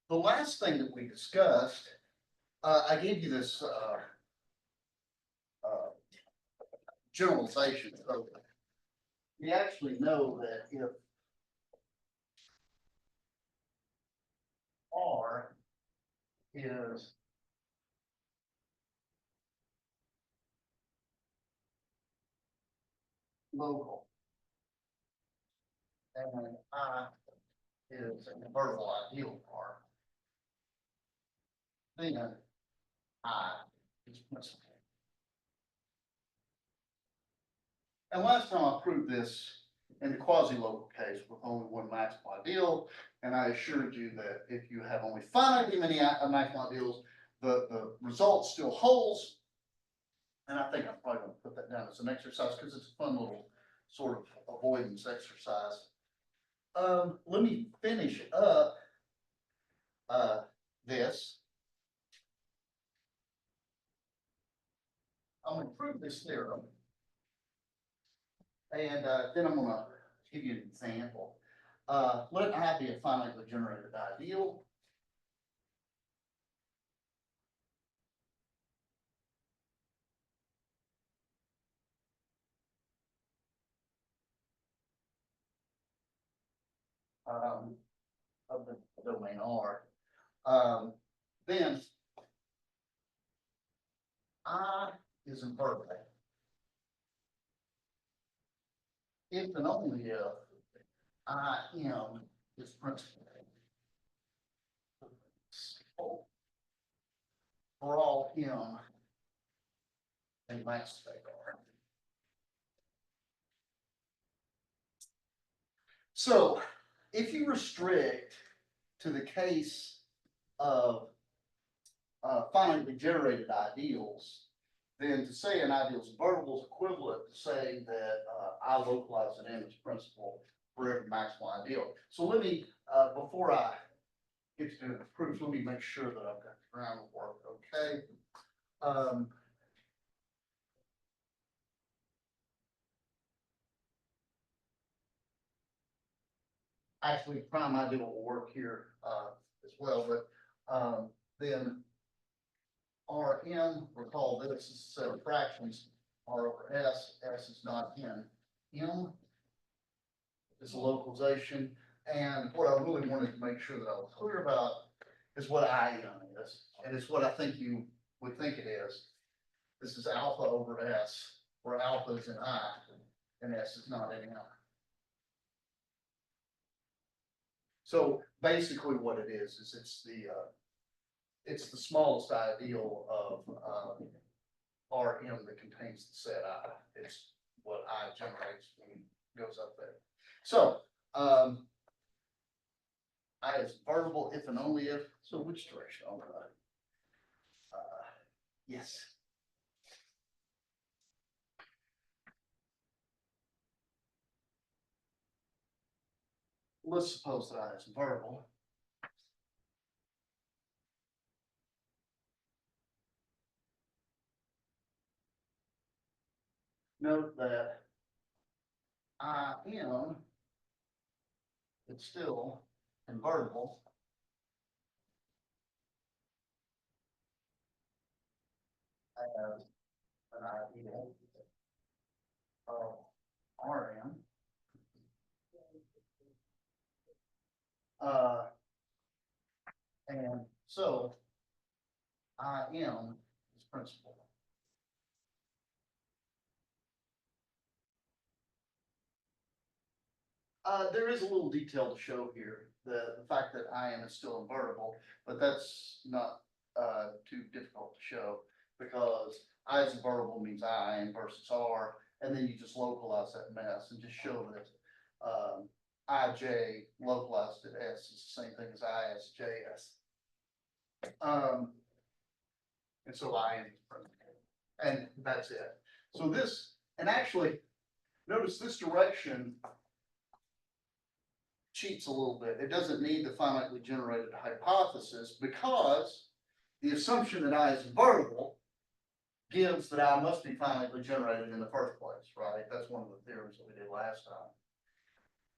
the last thing that we discussed, I gave you this generalization. So we actually know that if R is local and I is an invertible ideal R, then I is principal. And last time I proved this in the quasi-local case with only one maximal ideal, and I assured you that if you have only finitely many maximal ideals, the result still holds. And I think I'm probably going to put that down as an exercise because it's a fun little sort of avoidance exercise. Let me finish up this. I'm going to prove this theorem. And then I'm going to give you an example. Let I be a finitely generated ideal. Of the domain R. Then I is invertible. If and only if I m is principal. For all m and max spec R. So if you restrict to the case of finitely generated ideals, then to say an ideal is invertible is equivalent to saying that I localize an image principal for every maximal ideal. So let me, before I get to the proof, let me make sure that I've got the groundwork okay. Actually, prime ideal will work here as well, but then Rm, recall this is a set of fractions, R over S, S is not n. M is a localization, and what I really wanted to make sure that I was clear about is what IM is, and it's what I think you would think it is. This is alpha over S, where alpha is in I, and S is not in M. So basically what it is it's the smallest ideal of Rm that contains the set I. It's what I generates when it goes up there. So I is invertible if and only if. So which direction? All right. Yes. Let's suppose that I is invertible. Note that I am it's still invertible as an ideal of Rm. And so IM is principal. There is a little detail to show here, the fact that IM is still invertible, but that's not too difficult to show because I is invertible means IM versus R, and then you just localize that mess and just show that IJ localized at S is the same thing as ISJS. And so IM is principal, and that's it. So this, and actually, notice this direction cheats a little bit. It doesn't need the finitely generated hypothesis because the assumption that I is invertible gives that I must be finitely generated in the first place, right? That's one of the theorems that we did last time.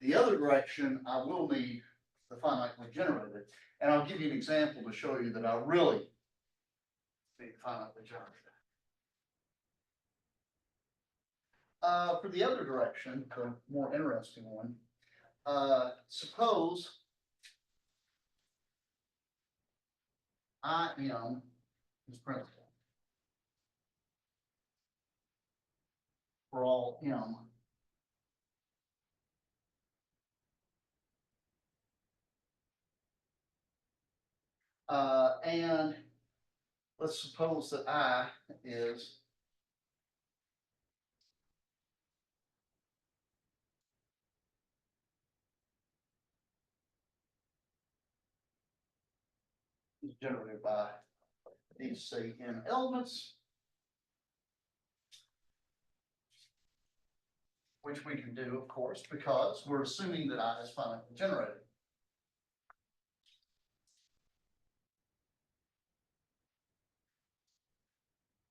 The other direction, I will need the finitely generated. And I'll give you an example to show you that I really mean finitely generated. For the other direction, the more interesting one, suppose I am is principal for all m. And let's suppose that I is generated by these say n elements, which we can do, of course, because we're assuming that I is finitely generated.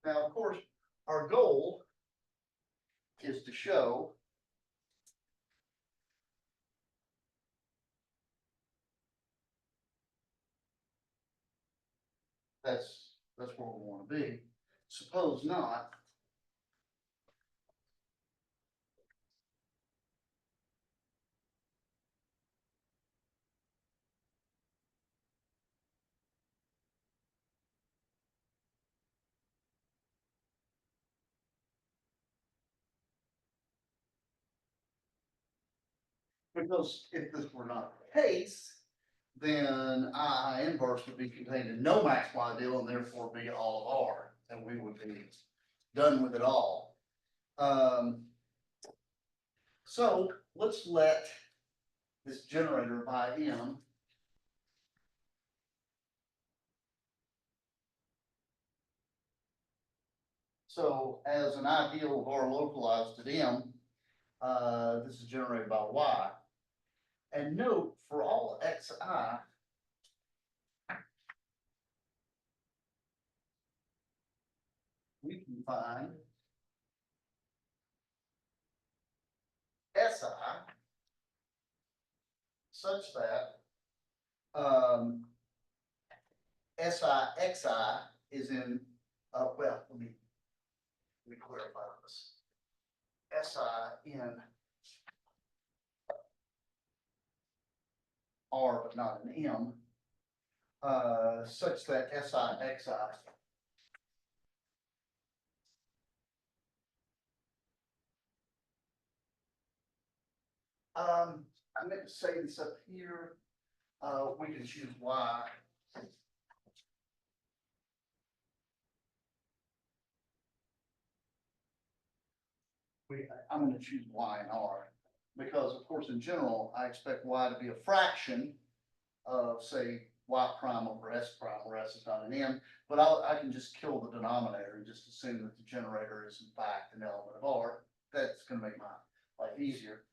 Now, of course, our goal is to show that's where we want to be. Suppose not. Because if this were not the case, then I inverse would be contained in no max y deal and therefore be all of R, and we would be done with it all. So let's let this generator by M so as an ideal of R localized at M, this is generated by Y. And note for all xi, we can find Si such that Si xi is in well, let me clarify this. Si in R but not in M, such that Si xi I meant to say this up here. We can choose Y. I'm going to choose Y and R because, of course, in general, I expect Y to be a fraction of, say, Y prime over S prime, where S is not an M. But I can just kill the denominator and just assume that the generator is, in fact, an element of R. That's going to make my life easier.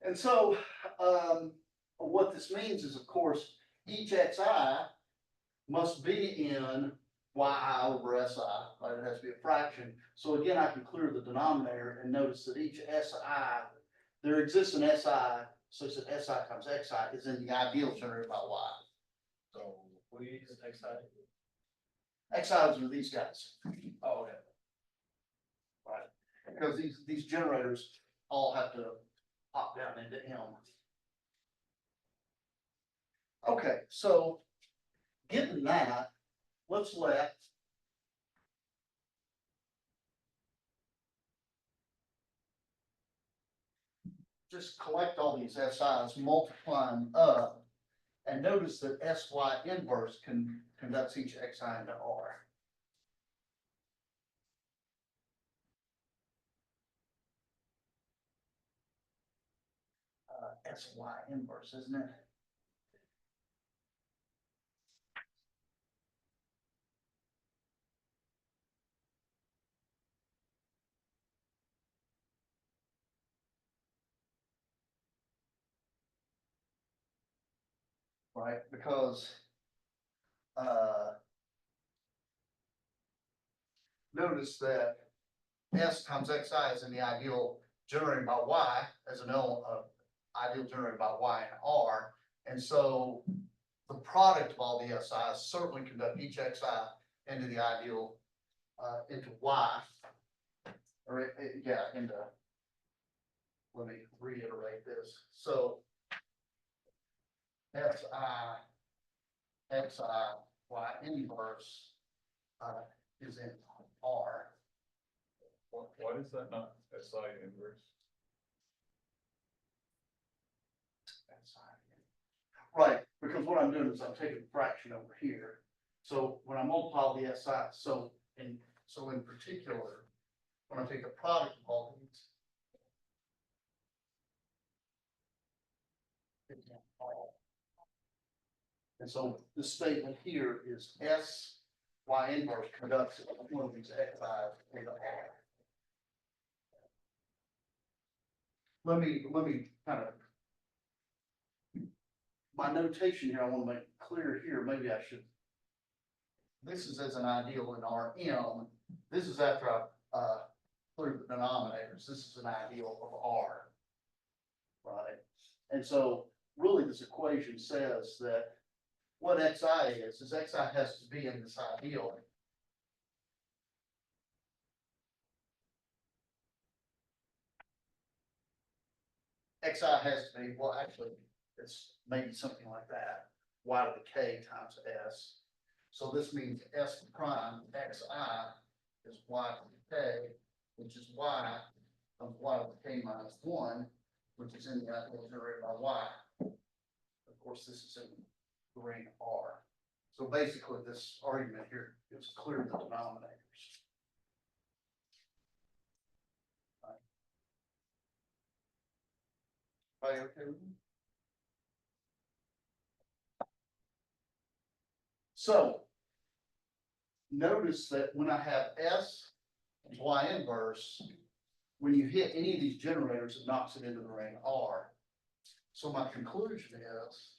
And so what this means is, of course, each xi must be in yi over si, right? It has to be a fraction. So again, I can clear the denominator and notice that each si, there exists an si such that si times xi is in the ideal generated by y. So what do you use xi? Xi's are these guys, Oh, okay. right? Because these generators all have to pop down into M. Okay, so given that, let's let just collect all these SIs, multiply them up, and notice that SY inverse conducts each XI into R. SY inverse, isn't it? Right, because notice that S times XI is in the ideal generated by Y as an ideal generated by Y and R, And so the product of all the SIs certainly conduct each XI into the ideal, into Y. Or, yeah, into, let me reiterate this. So Xi, Y inverse, is in R. Why is that not SI inverse? Right, because what I'm doing is I'm taking a fraction over here. So when I multiply the SI, so in particular, when I take the product of all these. And so the statement here is S, Y inverse conducts one of these X's into R. Let me kind of. My notation here, I want to make clear here, maybe I should. This is as an ideal in Rm. This is after I cleared the denominators. This is an ideal of R. Right? And so really this equation says that what Xi is Xi has to be in this ideal. Xi has to be, well, actually, it's maybe something like that, y to the k times s. So this means s prime Xi is y to the k, which is y of y to the k minus 1, which is in the ideal generated by y. Of course, this is in the ring R. So basically, this argument here is clear the denominators. Are you okay with me? So notice that when I have S and Y inverse, when you hit any of these generators, it knocks it into the ring R. So my conclusion is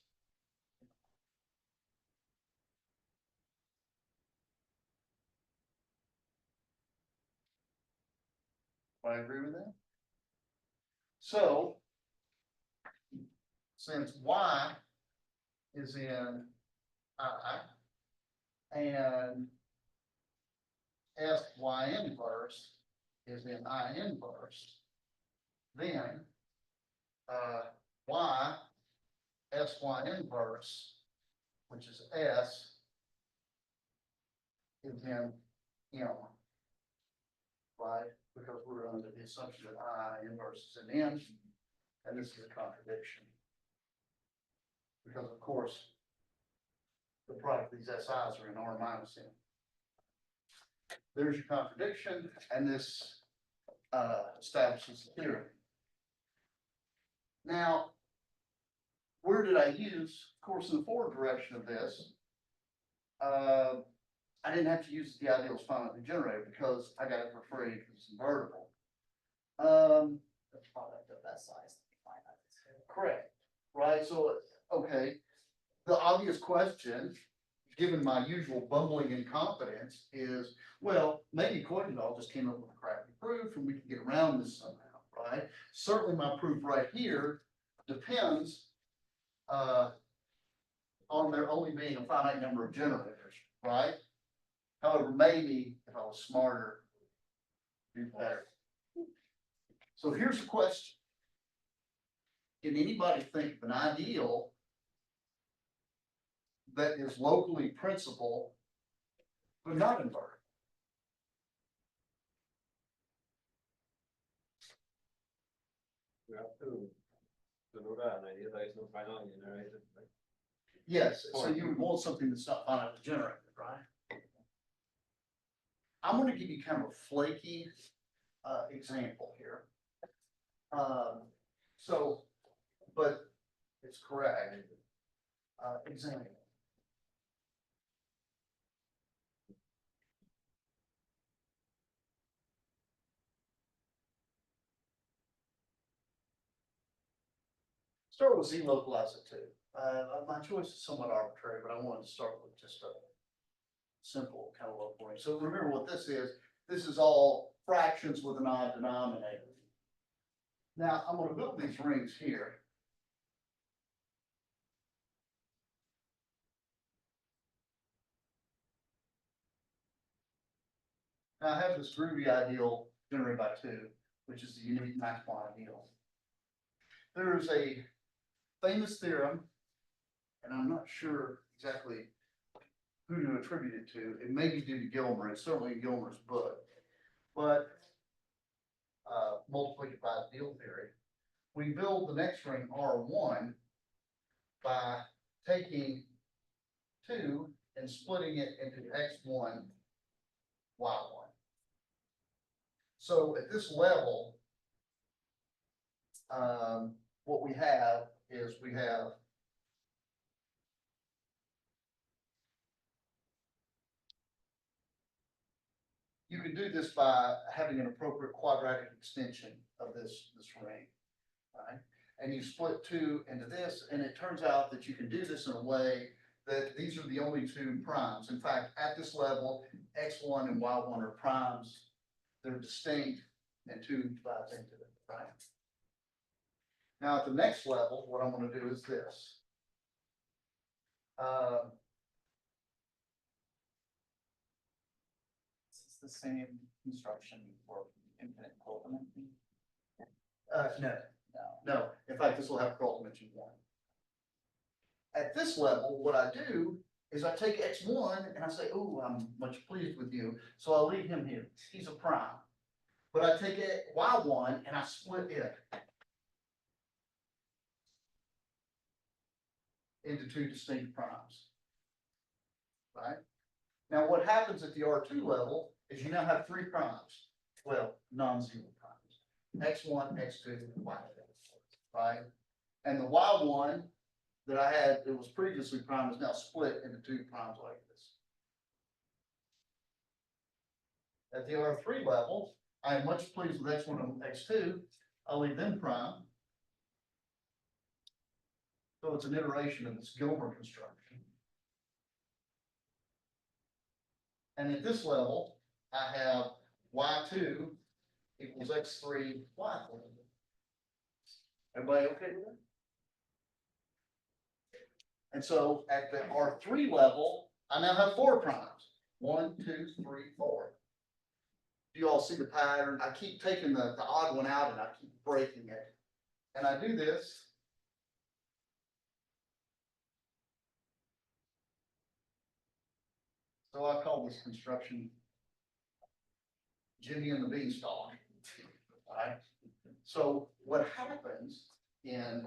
I agree with that. So since Y is in I and Sy inverse is in I inverse, then Y Sy inverse, which is S, is in M, right? Because we're under the assumption that I inverse is in M, and this is a contradiction. Because of course, the product of these SIs are in R minus M. There's your contradiction, and this establishes the theorem. Now, where did I use? Of course, in the forward direction of this, I didn't have to use the ideals finitely generated because I got it for free because it's invertible. The product of SIs. Correct, right? So, okay, the obvious question, given my usual bumbling incompetence, is, well, maybe Coinbase just came up with a crappy proof and we can get around this somehow, right? Certainly my proof right here depends on there only being a finite number of generators, right? However, maybe if I was smarter, do better. So here's the question. Can anybody think of an ideal that is locally principal but not inverted? We have to know that an idea that is not finally generated. Right? Yes, so you would want something that's not finitely generated, right? I'm gonna give you kind of a flaky example here. But it's correct. Example. Start with Z, localize it too. My choice is somewhat arbitrary, but I wanted to start with just a simple kind of low point. So remember what this is. This is all fractions with an odd denominator. Now I'm going to build these rings here. Now I have this groovy ideal generated by two, which is the unique maximal ideal. There's a famous theorem, and I'm not sure exactly who to attribute it to. It may be due to Gilmer. It's certainly in Gilmer's book, but multiplicative ideal theory. We build the next ring R1 by taking two and splitting it into X1, Y1. So at this level, what we have is we have you can do this by having an appropriate quadratic extension of this ring, right? And you split two into this, and it turns out that you can do this in a way that these are the only two primes. In fact, at this level, X1 and Y1 are primes. They're distinct, and two divides into it, right? Now, at the next level, what I'm going to do is this. Is this the same construction for infinite complement? No, No. no. In fact, this will have curl dimension one. At this level, what I do is I take X1 and I say, oh, I'm much pleased with you. So I'll leave him here. He's a prime. But I take Y1 and I split it into two distinct primes. Right? Now, what happens at the R2 level is you now have three primes. Well, non-zero primes. X1, X2, Y2. Right? And the Y1 that I had, it was previously prime, is now split into two primes like this. At the R3 level, I am much pleased with X1 and X2. I'll leave them prime. So it's an iteration of this Gilmer construction. And at this level, I have Y2 equals X3, Y3. Everybody okay with that? And so at the R3 level, I now have four primes. 1, 2, 3, 4. Do you all see the pattern? I keep taking the odd one out and I keep breaking it. And I do this. So I call this construction Jimmy and the Beanstalk. Right? So what happens in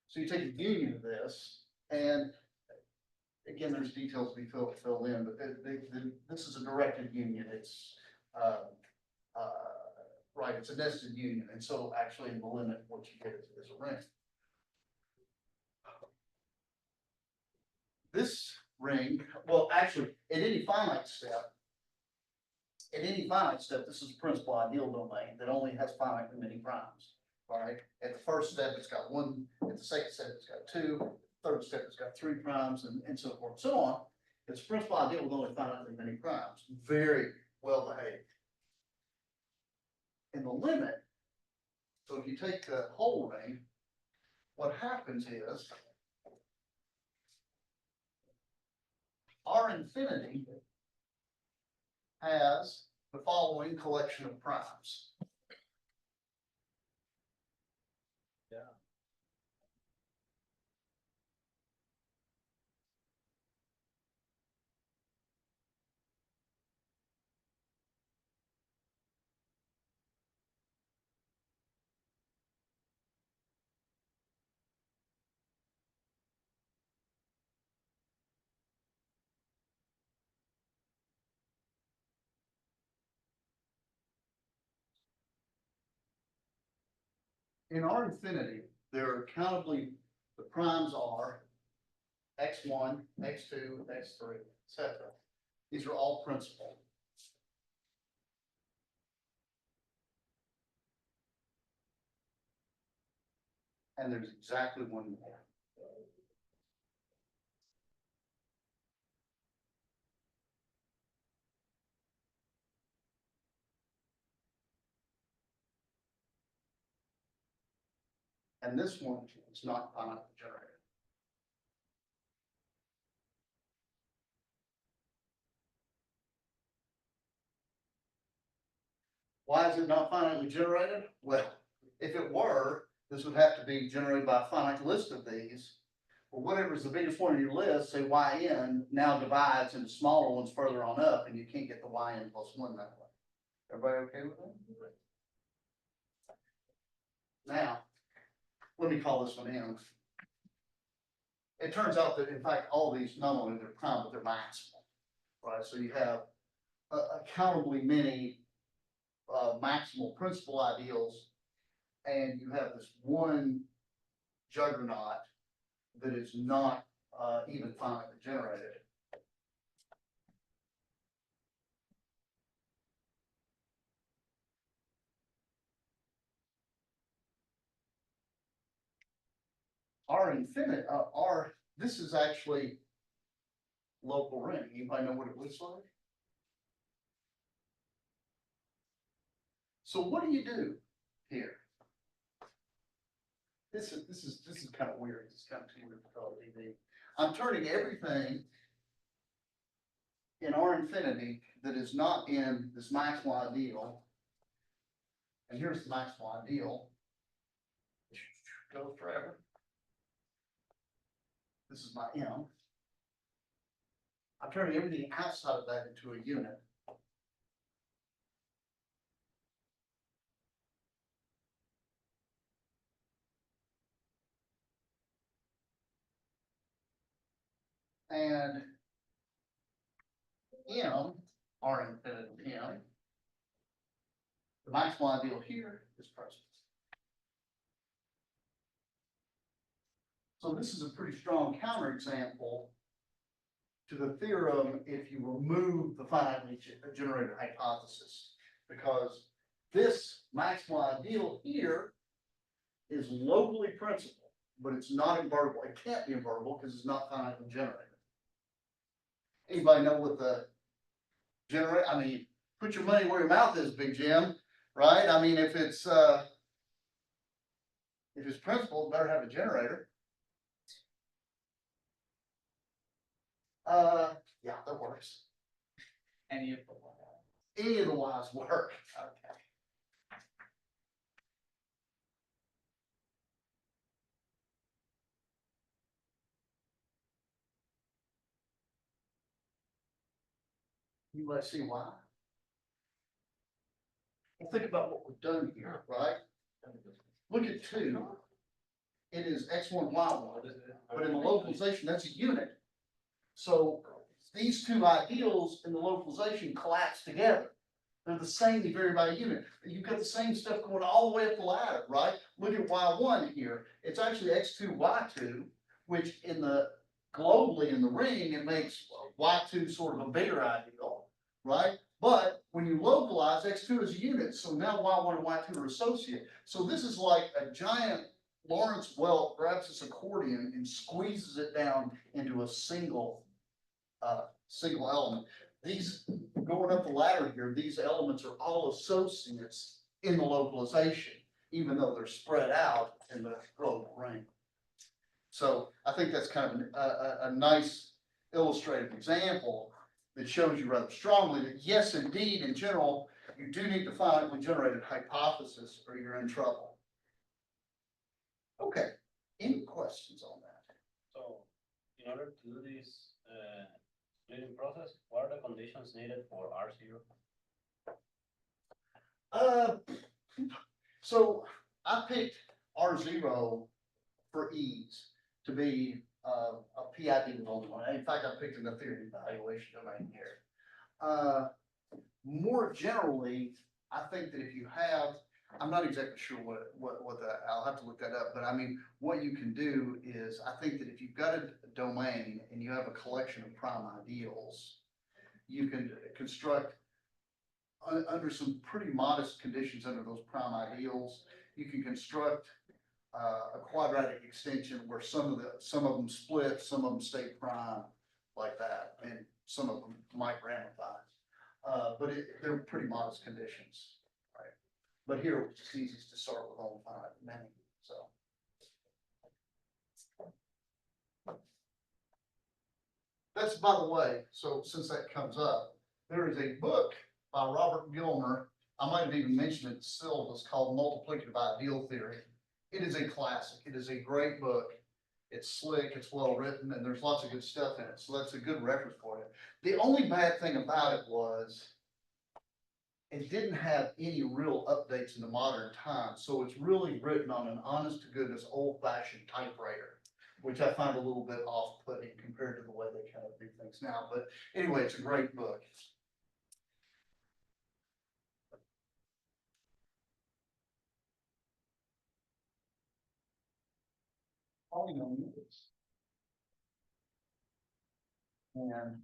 so you take the union of this, and again, there's details to be filled in, but this is a directed union. It's right, it's a nested union, and so actually in the limit, what you get is a ring. This ring, well, actually, at any finite step, this is a principal ideal domain that only has finitely many primes. All right. At the first step, it's got one. At the second step, it's got two. Third step, it's got three primes, and so forth and so on. It's a principal ideal with only finitely many primes. Very well behaved. In the limit, so if you take the whole ring, what happens is R infinity has the following collection of primes. Yeah. In R infinity, there are countably, the primes are X1, X2, X3, etc. These are all principal. And there's exactly one more. and this one is not finitely generated. Why is it not finitely generated? Well, if it were, this would have to be generated by a finite list of these. Or whatever is the biggest one in your list, say yn, now divides into smaller ones further on up, and you can't get the yn plus one that way. Everybody okay with that? Now, let me call this one m. It turns out that in fact, all these, not only they're prime, but they're maximal, right? So you have accountably many maximal principal ideals, and you have this one juggernaut that is not even finitely generated. R infinite, this is actually local ring. Anybody know what it looks like? So what do you do here? This is kind of weird. It's kind of too weird to call it EV. I'm turning everything in R infinity that is not in this maximal ideal. And here's the maximal ideal. Goes forever. This is my M. I'm turning everything outside of that into a unit. And M, R infinity M, the maximal ideal here is present. So this is a pretty strong counterexample to the theorem if you remove the finitely generated hypothesis, because this maximal ideal here is locally principal, but it's not invertible. It can't be invertible because it's not finitely generated. Anybody know what the I mean, put your money where your mouth is, Big Jim, right? I mean, if it's principal, it better have a generator. Yeah, that works. Any of Any of the Y's work. Okay. You might see why. Well, think about what we've done here, right? Look at 2. It is x1, y1, but in the localization, that's a unit. So these 2 ideals in the localization collapse together. They're the same, they vary by unit. You've got the same stuff going all the way up the ladder, right? Look at y1 here. It's actually x2, y2, which globally in the ring, it makes y2 sort of a bigger ideal, right? But when you localize, x2 is a unit, so now y1 and y2 are associated. So this is like a giant Lawrence welt grabs this accordion and squeezes it down into a single element. These, going up the ladder here, these elements are all associates in the localization, even though they're spread out in the global ring. So I think that's kind of a nice illustrative example that shows you rather strongly that yes, indeed, in general, you do need to finitely generated hypothesis or you're in trouble. Okay, any questions on that? So, in order to do this splitting process, what are the conditions needed for R0? So I picked R0 for ease to be a PID with only one. In fact, I picked in the theory evaluation domain here. More generally, I think that if you have, I'm not exactly sure what I'll have to look that up, but I mean, what you can do is, I think that if you've got a domain and you have a collection of prime ideals, you can construct under some pretty modest conditions under those prime ideals, you can construct a quadratic extension where some of them split, some of them stay prime like that, and some of them might ramify. But they're pretty modest conditions, right? But here, it's just easiest to start with only finite many, so. That's, by the way, so since that comes up, there is a book by Robert Gilmer. I might have even mentioned it still, it's called Multiplicative Ideal Theory. It is a classic. It is a great book. It's slick, it's well written, and there's lots of good stuff in it. So that's a good reference for it. The only bad thing about it was it didn't have any real updates in the modern time. So it's really written on an honest to goodness, old fashioned typewriter, which I find a little bit off-putting compared to the way they kind of do things now. But anyway, it's a great book. Polynomials. And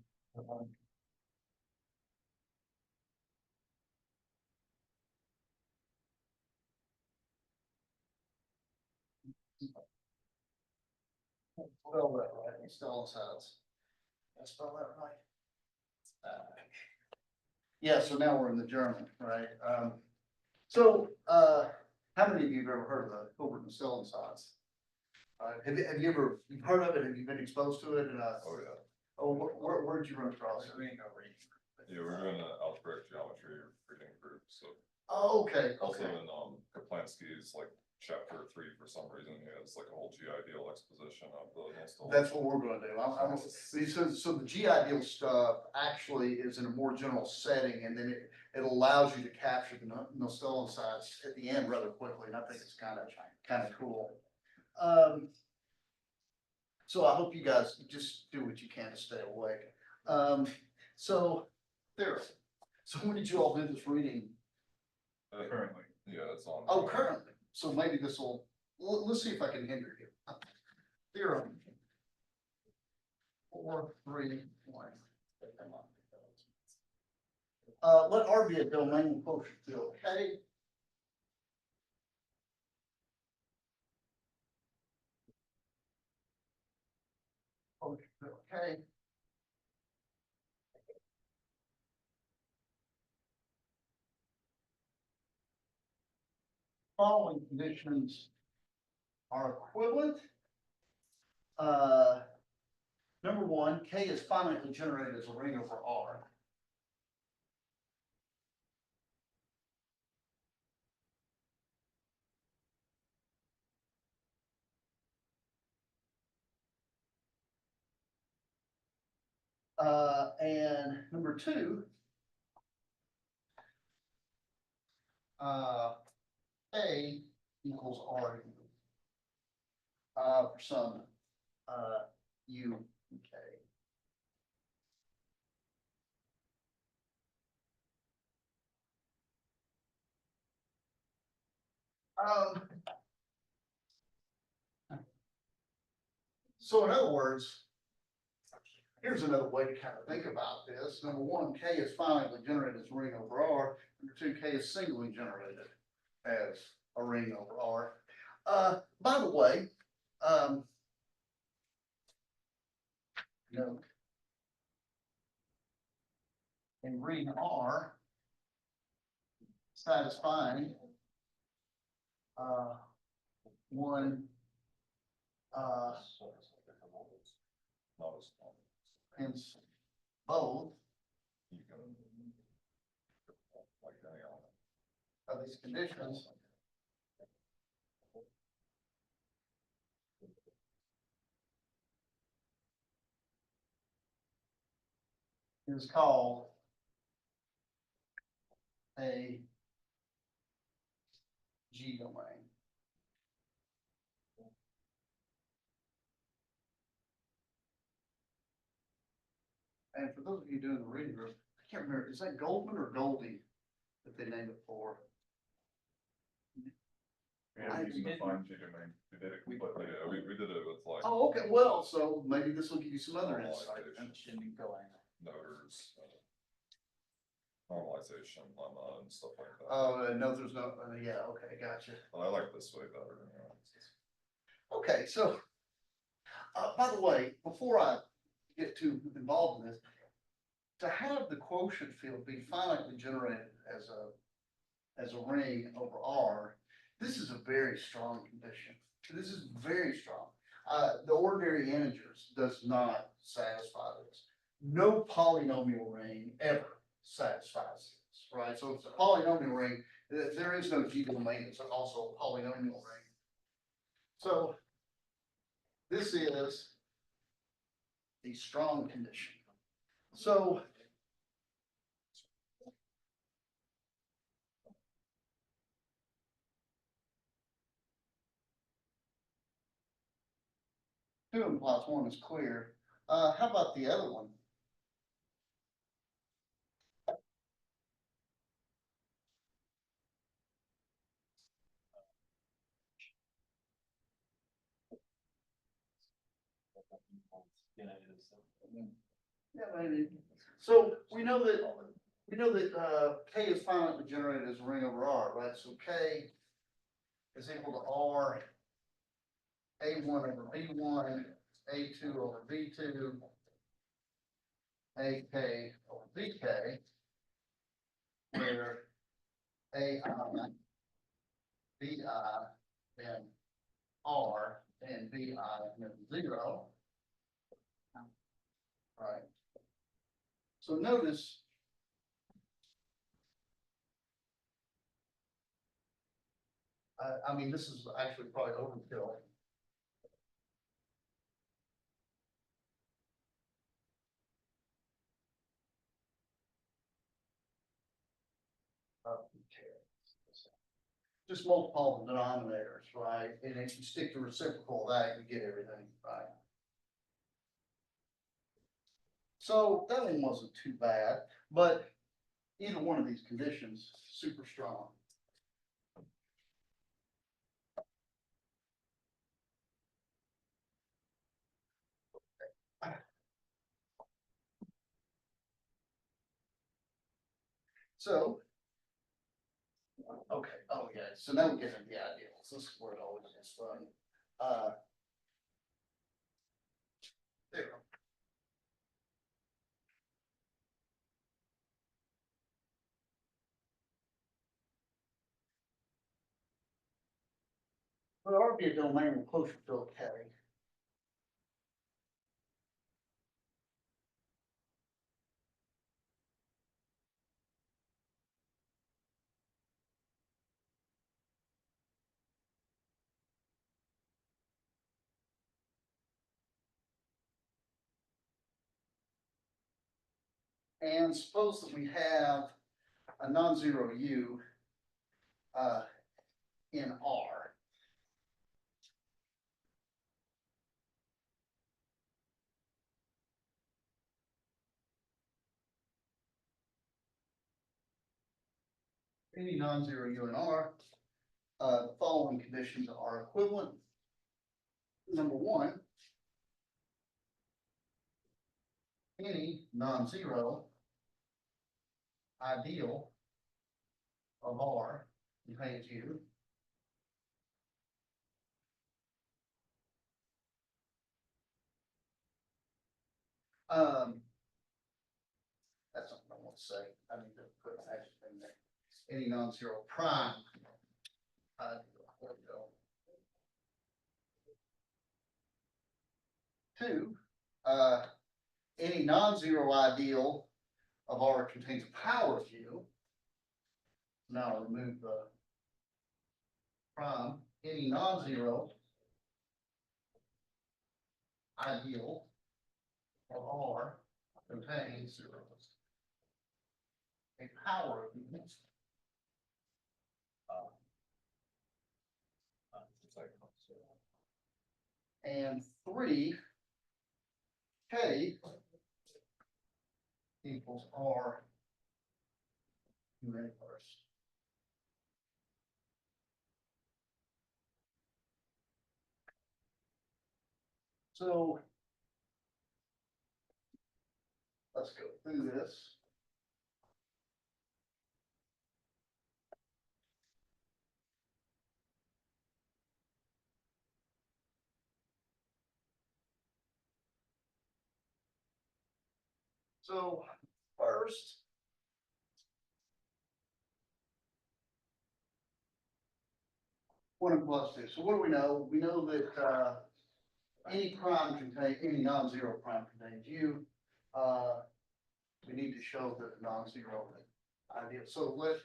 spell that right, Stellan sides. Did I spell that right? Yeah, so now we're in the German, right? How many of you have ever heard of the Hilbert and Stellan sides? Have you ever, you've heard of it? Have you been exposed to it? And, Oh, yeah. oh, where'd you run across it? Yeah, we're doing an algebraic geometry reading group, so Oh, okay, also okay. in, Kaplansky's like chapter 3, for some reason, he has like a whole G-ideal exposition of the Nostell. That's what we're gonna do. So the G ideal stuff actually is in a more general setting, and then it allows you to capture the Nostell sides at the end rather quickly, and I think it's kind of cool. So I hope you guys just do what you can to stay awake. So there. So when did you all do this reading? Currently, yeah, it's on. Oh, currently. So maybe this will, let's see if I can hinder you. Theorem. 4, 3, 1. Let R be a domain quotient field, okay? Quotient field, okay? Following conditions are equivalent. Number one, K is finitely generated as a ring over R. And number two, A equals R for some U and K. So in other words, here's another way to kind of think about this. Number one, K is finitely generated as a ring over R. Number two, K is singly generated as a ring over R. By the way, note in ring R, satisfying one hence both You can, like any element. of these conditions is called a G domain. And for those of you doing the reading group, I can't remember, is that Goldman or Goldie that they named it for? Yeah, using the fine G domain, we did it completely, yeah, we did it with like. Oh, okay, well, so maybe this will give you some other insight. Noters, normalization, lemma and stuff like that. Oh, no, there's no, yeah, okay, gotcha. But I like this way better, you know. Okay, so, by the way, before I get too involved in this, to have the quotient field be finitely generated as a ring over R, this is a very strong condition. This is very strong. The ordinary integers does not satisfy this. No polynomial ring ever satisfies this, right? So if it's a polynomial ring, there is no G domain, it's also a polynomial ring. So this is the strong condition. So two implies one is clear. How about the other one? Yeah, maybe. So we know that K is finitely generated as a ring over R, right? So K is equal to R, A1 over B1, A2 over B2, AK over BK, where AI, BI, and R, and BI, and 0. Right. So notice. I mean, this is actually probably overkill. Just multiple denominators, right? And if you stick to reciprocal of that, you get everything, right? So that one wasn't too bad, but either one of these conditions, super strong. So, okay, oh yeah, so now we get into the ideals. This is where it always gets fun. There. But R be a domain with closure field K. And suppose that we have a non-zero U in R. Any non-zero U in R, the following conditions are equivalent. Number one, any non-zero ideal of R contains U. That's something I want to say. I need to put an action in there. Any non-zero prime ideal. There we go. Two, any non-zero ideal of R contains a power of U. Now I'll remove the prime. Any non-zero ideal of R contains a power of U. And three, K equals R inverse. So let's go through this. So first, one plus two. So what do we know? We know that any any non-zero prime contains U, we need to show that a non-zero ideal, so let's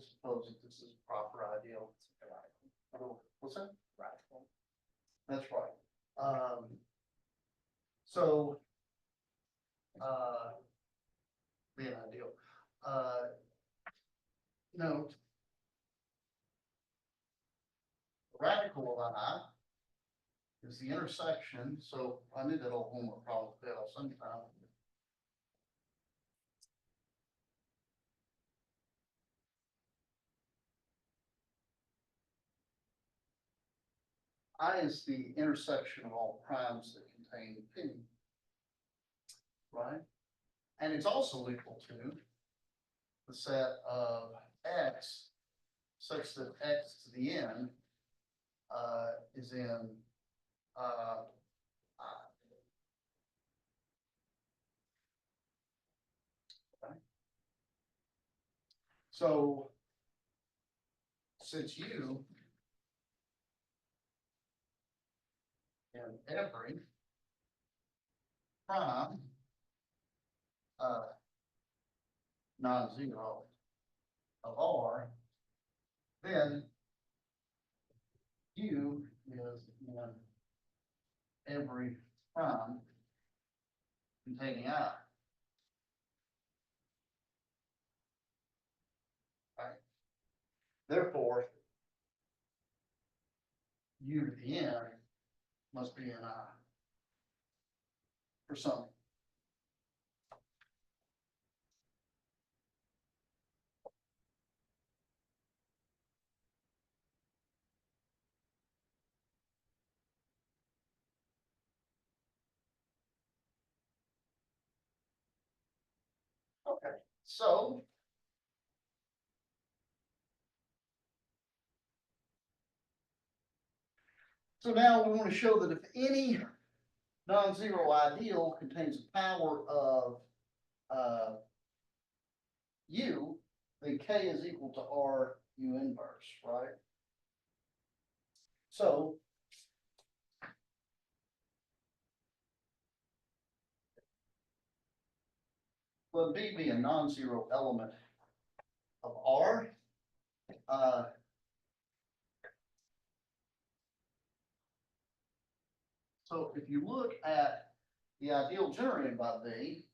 suppose that this is a proper ideal. What's that? Radical. That's right. So, be an ideal. Note, radical of I is the intersection, so I knew that old homework problem failed sometime. I is the intersection of all primes that contain P. Right? And it's also equal to the set of X such that X to the N is in I. Okay. So since U and every prime non-zero of R, then U is in every prime containing I. Right? Therefore, U to the N must be in I for some. Okay, so now we want to show that if any non-zero ideal contains a power of U, then K is equal to R U inverse, right? So let B be a non-zero element of R. So if you look at the ideal generated by B,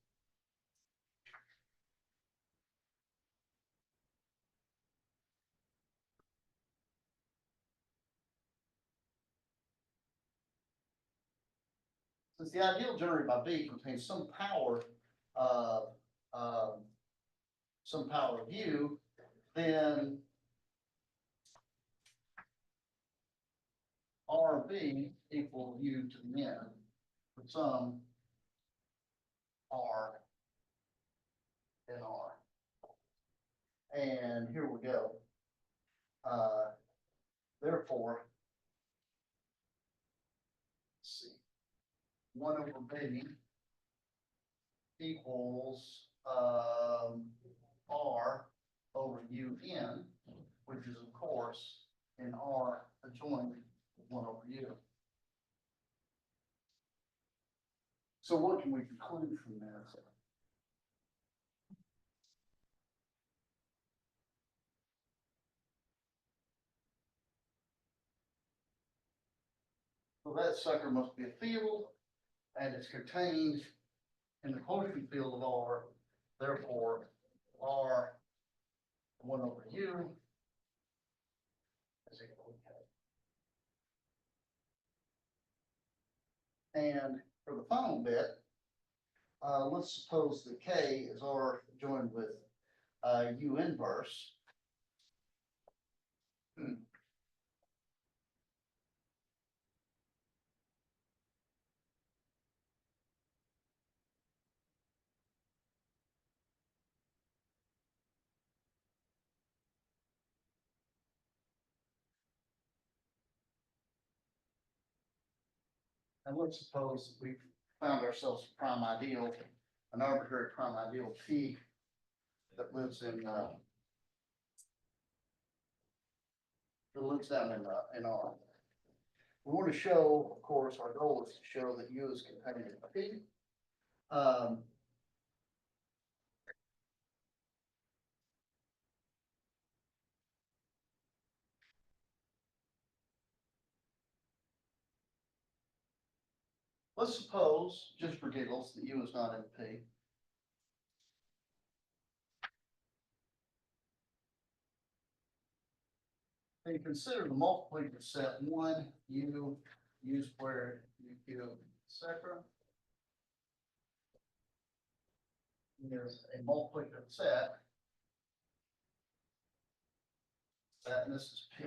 since the ideal generated by B contains some power of U, then RB equal U to the N for some R in R. And here we go. Therefore, let's see, 1 over B equals R over UN, which is of course in R adjoined 1 over U. So what can we conclude from this? So that sucker must be a field, and it's contained in the quotient field of R. Therefore, R 1 over U is equal to K. And for the final bit, let's suppose that K is R joined with U inverse. And let's suppose we found ourselves a prime ideal, an arbitrary prime ideal P that lives in, that lives down in R. We want to show, of course, our goal is to show that U is contained in P. Let's suppose, just for giggles, that U is not in P. And consider the multiplicative set one, U, U squared, U cubed, etc. Is a multiplicative set. And this is P.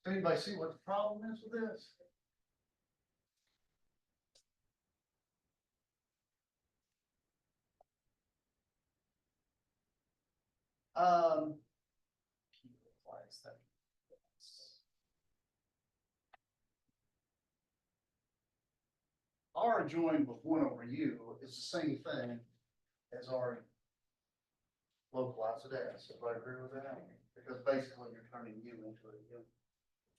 Does anybody see what the problem is with this? P implies that. R joined with one over U is the same thing as R localized at S. Everybody agree with that? Because basically you're turning U into a U.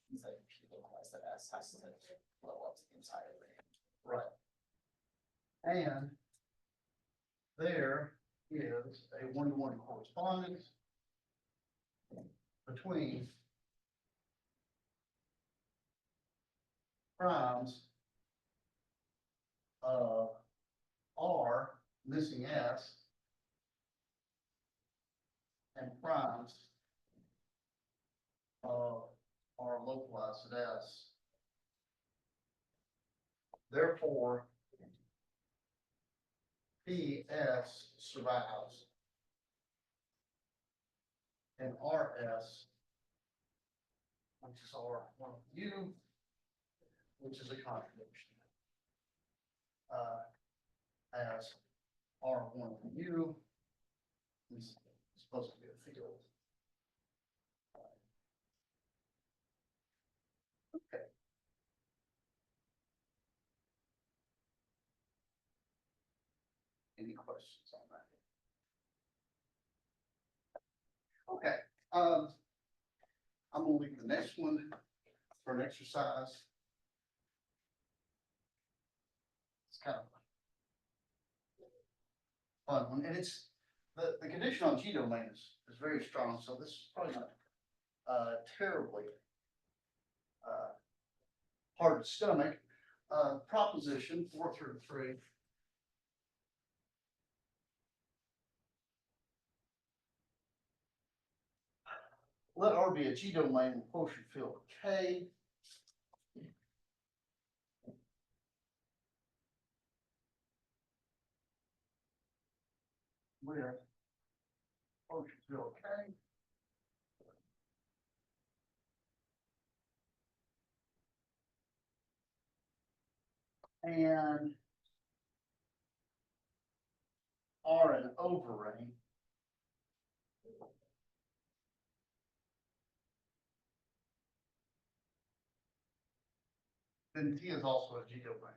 It's like P implies that S has to blow up to the entire range. Right. And there is a one-to-one correspondence between primes of R missing S and primes of R localized at S. Therefore, PS survives and RS, which is R one of U, which is a contradiction. As R one of U is supposed to be a field. Okay. Any questions on that? Okay, I'm gonna leave the next one for an exercise. It's kind of a fun one, and it's, the condition on G domain is very strong, so this is probably not, terribly, hard to stomach. Proposition 4 through 3. Let R be a G domain with quotient field K. Where quotient field K. And R an overring. Then T is also a G domain.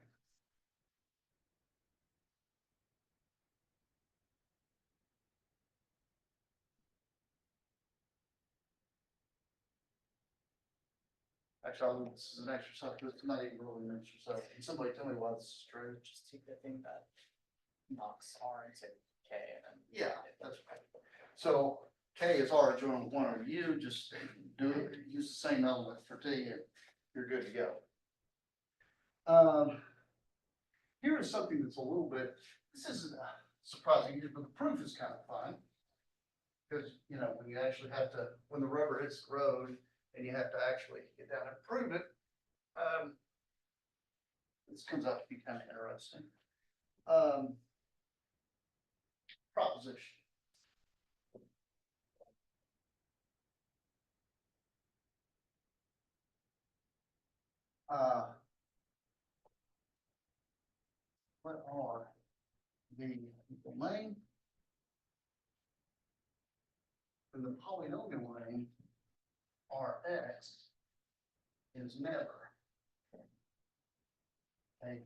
Actually, this is an exercise, but it's not even really an exercise. Can somebody tell me why this is true? Just take the thing that knocks R into K and then. Yeah, that's right. So K is R joined with one over U, just use the same element for T and you're good to go. Here is something that's a little bit, this isn't surprising, but the proof is kind of fun. Because, you know, when you actually have to, when the rubber hits the road and you have to actually get down and prove it, this comes out to be kind of interesting. Proposition. What are the domain and the polynomial ring Rx is never a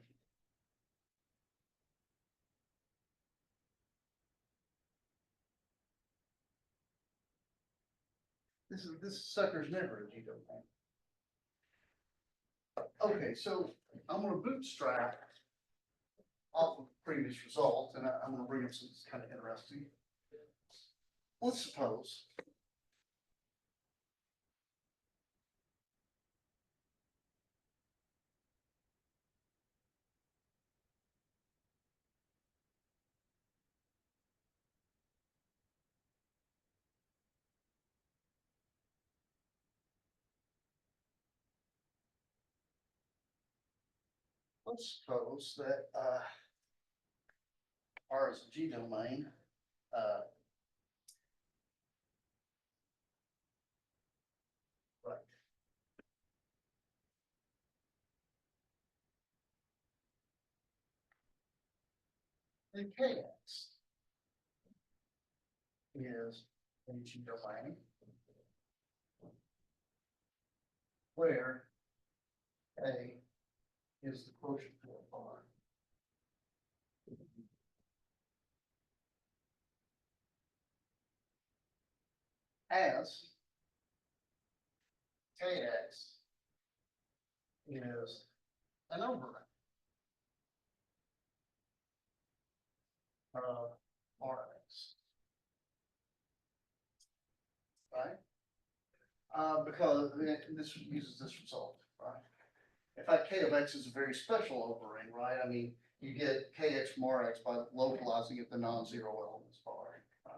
this sucker's never a G domain. Okay, so I'm gonna bootstrap off of the previous result, and I'm gonna bring up something that's kind of interesting. Let's suppose that R is a G domain. Right. And KX is a G domain where A is the quotient of R. As KX is an overlap of RX. Right? Because this uses this result, right? In fact, K of X is a very special overing, right? I mean, you get KX from RX by localizing it the non-zero elements bar. Right?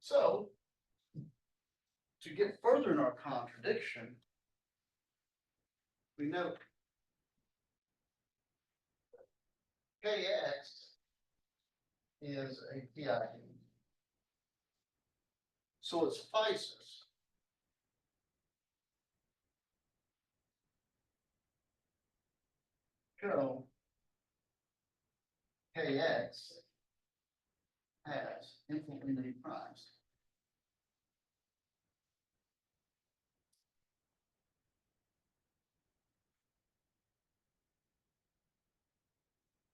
So, to get further in our contradiction, we know KX is a PID. So it suffices show KX has infinitely many primes.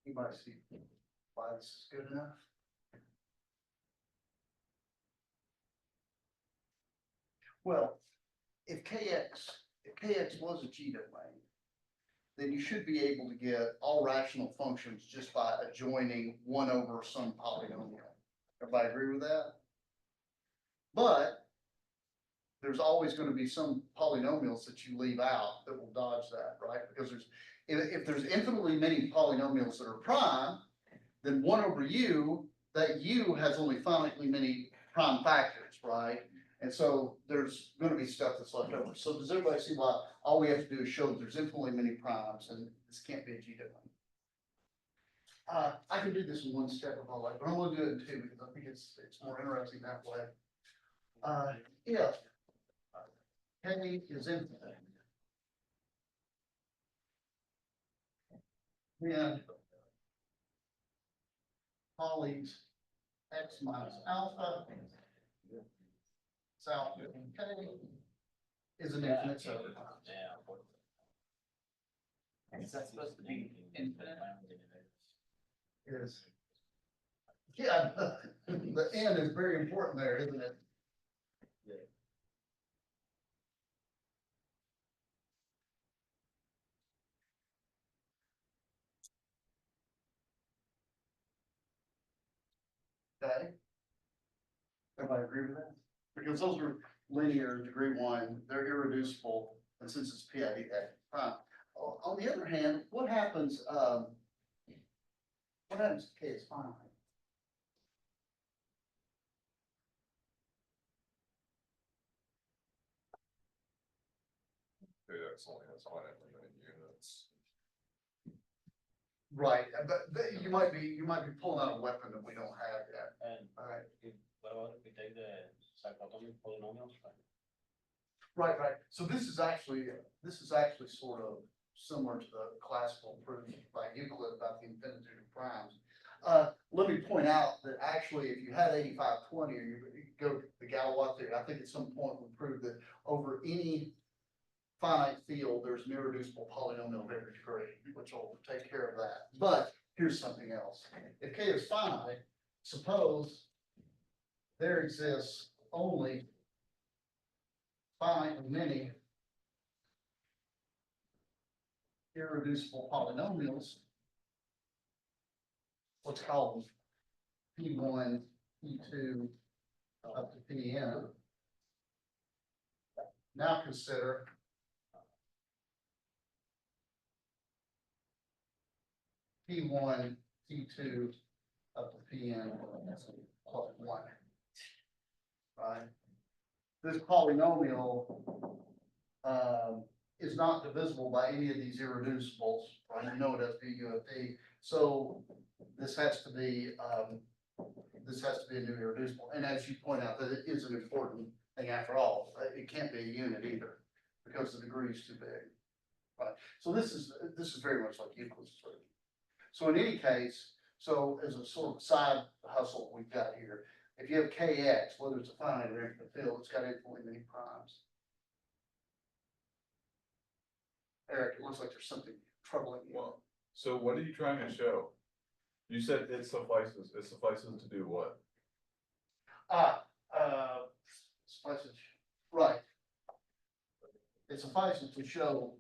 Anybody see why this is good enough? Well, if KX was a G domain, then you should be able to get all rational functions just by adjoining one over some polynomial. Everybody agree with that? But there's always going to be some polynomials that you leave out that will dodge that, right? Because if there's infinitely many polynomials that are prime, then one over u, that u has only finitely many prime factors, right? And so there's going to be stuff that's left over. So does everybody see why all we have to do is show that there's infinitely many primes and this can't be a G domain? I can do this in one step if I like, but I'm going to do it in two because I think it's more interesting that way. If K is infinite, then Polly's x minus alpha, it's alpha in K, is an infinite set of primes. Is that supposed to be infinite? Is, yeah, the N is very important there, isn't it? Okay. Everybody agree with that? Because those are linear degree one, they're irreducible, and since it's PID prime. On the other hand, what happens to K is finite? KX only has finitely many units. Right, but you might be pulling out a weapon that we don't have yet. And All right. what about if we take the cyclotomic polynomials? Right. So this is actually sort of similar to the classical proof by Euclid about the infinitude of primes. Let me point point out that actually, if you had 85-20, or you go the Galois theory, I think at some point we proved that over any finite field, there's an irreducible polynomial of every degree, which will take care of that. But here's something else. If K is finite, suppose there exists only finitely many irreducible polynomials. Let's call them P1, P2, up to Pn. Now consider P1, P2, up to Pn plus 1. Right? This polynomial is not divisible by any of these irreducibles, right? You know it as P, U of P. So this has to be a new irreducible. And as you point out, that it is an important thing after all. It can't be a unit either because the degree is too big. Right? So this is very much like Euclid's theorem. So in any case, so as a sort of side hustle we've got here, if you have Kx, whether it's a finite or infinite field, it's got infinitely many primes. Eric, it looks like there's something troubling you. Well, so what are you trying to show? You said it suffices to do what? Suffices, right. It suffices to show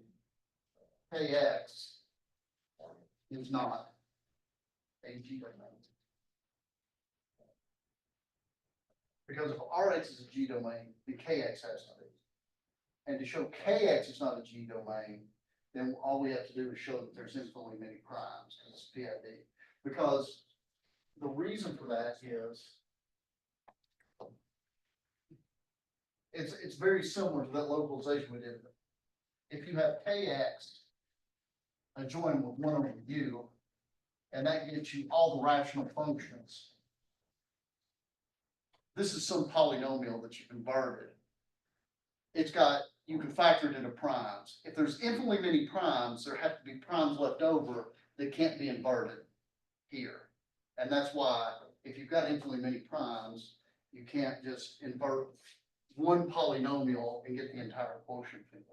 Kx is not a G domain. Because if Rx is a G domain, then Kx has to be. And to show Kx is not a G domain, then all we have to do is show that there's infinitely many primes, because it's PID. Because the reason for that is it's very similar to that localization we did. If you have Kx adjoined with 1 over U, and that gets you all the rational functions. This is some polynomial that you've inverted. It's got, you can factor it into primes. If there's infinitely many primes, there have to be primes left over that can't be inverted here. And that's why if you've got infinitely many primes, you can't just invert one polynomial and get the entire quotient field.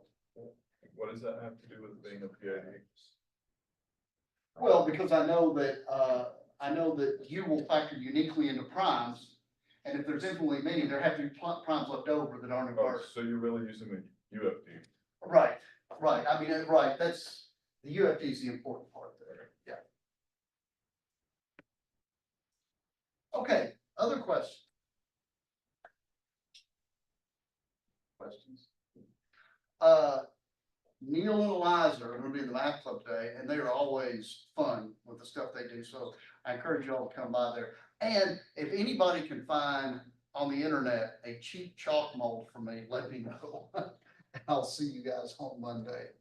What does that have to do with being a PID? Well, because I know that U will factor uniquely into primes, and if there's infinitely many, there have to be primes left over that aren't Oh, inverted. so you're really using the UFD. Right, right. I mean, right. That's the UFD is the important part there. Yeah. Okay. Other questions? Neil and Eliza are going to be in the math club today, and they are always fun with the stuff they do. So I encourage y'all to come by there. And if anybody can find on the internet a cheap chalk mold for me, let me know. I'll see you guys on Monday.